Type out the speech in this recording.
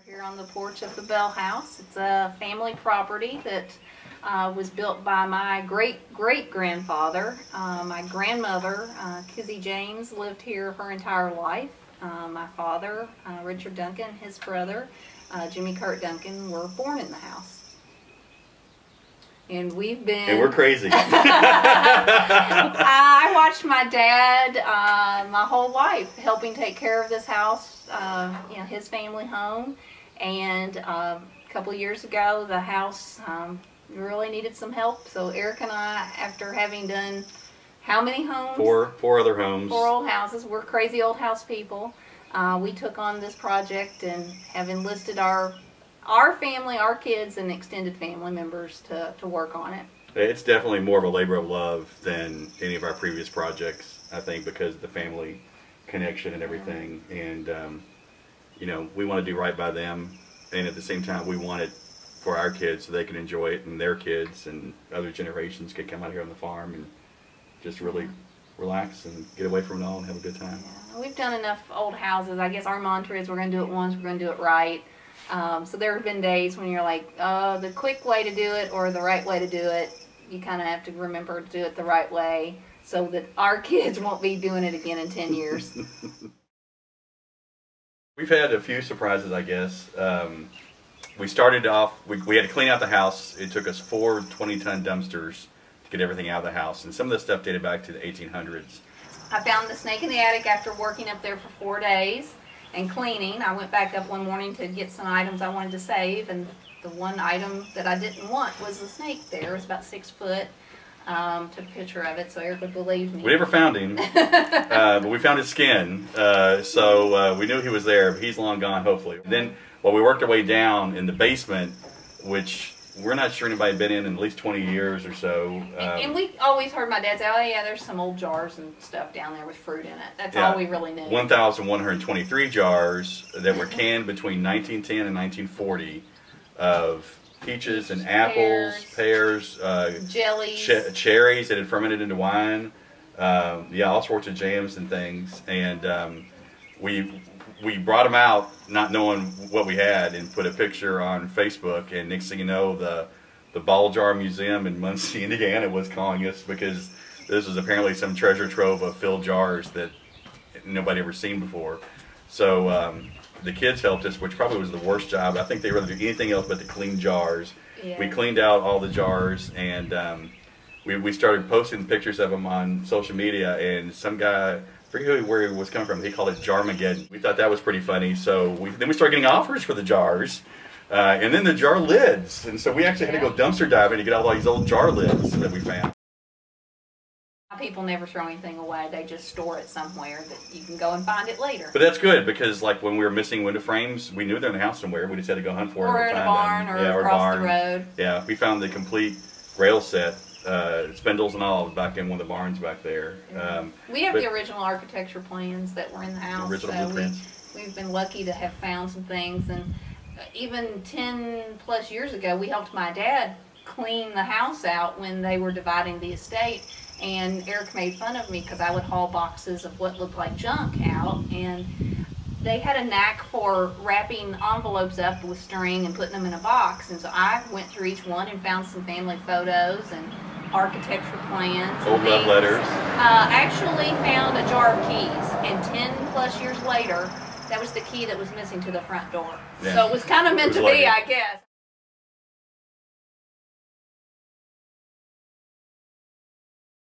Here on the porch of the Bell House. It's a family property that was built by my great-great-grandfather. My grandmother, Kizzy James, lived here her entire life. My father, Richard Duncan, his brother, Jimmy Kurt Duncan, were born in the house. And we've been... And we're crazy. I watched my dad my whole life helping take care of this house, you know, his family home. And a couple of years ago, the house really needed some help. So Eric and I, after having done how many homes? Four other homes. 4 old houses. We're crazy old house people. We took on this project and have enlisted our family, our kids, and extended family members to work on it. It's definitely more of a labor of love than any of our previous projects, I think, because of the family connection and everything. And, you know, we want to do right by them. And at the same time, we want it for our kids so they can enjoy it, and their kids and other generations can come out here on the farm and just really relax and get away from it all and have a good time. Yeah. We've done enough old houses. I guess our mantra is we're going to do it once, we're going to do it right. So there have been days when you're like, oh, the quick way to do it or the right way to do it. You kind of have to remember to do it the right way so that our kids won't be doing it again in 10 years. We've had a few surprises, I guess. We started off, we had to clean out the house. It took us 4 20-ton dumpsters to get everything out of the house. And some of this stuff dated back to the 1800s. I found the snake in the attic after working up there for 4 days. And cleaning. I went back up one morning to get some items I wanted to save, and the one item that I didn't want was the snake there. It was about 6 foot. Took a picture of it so Eric would believe me. We never found him, but we found his skin, so we knew he was there, but he's long gone, hopefully. And then, well, we worked our way down in the basement, which we're not sure anybody had been in at least 20 years or so. And we always heard my dad say, oh yeah, there's some old jars and stuff down there with fruit in it. That's all we really knew. 1,123 jars that were canned between 1910 and 1940 of peaches and apples, pears, jellies, cherries that had fermented into wine, yeah, all sorts of jams and things. And we brought them out not knowing what we had and put a picture on Facebook, and next thing you know, the Ball Jar Museum in Muncie, Indiana was calling us because this was apparently some treasure trove of filled jars that nobody ever seen before. So the kids helped us, which probably was the worst job. I think they rather do anything else but to clean jars. Yeah. We cleaned out all the jars, and we started posting pictures of them on social media, and some guy, I forget where he was coming from, he called it Jarmageddon. We thought that was pretty funny, so then we started getting offers for the jars, and then the jar lids, and so we actually had to go dumpster diving to get all these old jar lids that we found. People never throw anything away, they just store it somewhere that you can go and find it later. But that's good, because like when we were missing window frames, we knew they're in the house somewhere, we just had to go hunt for them. Or in a barn, or across the road. Yeah, we found the complete rail set. Spindles and all back in one of the barns back there. We have the original architecture plans that were in the house. Original blueprints. We've been lucky to have found some things, and even 10 plus years ago we helped my dad clean the house out when they were dividing the estate, and Eric made fun of me because I would haul boxes of what looked like junk out, and they had a knack for wrapping envelopes up with string and putting them in a box, and so I went through each one and found some family photos and architecture plans. Old love letters. Actually found a jar of keys, and 10 plus years later, that was the key that was missing to the front door. Yeah. So it was kind of meant to be, I guess.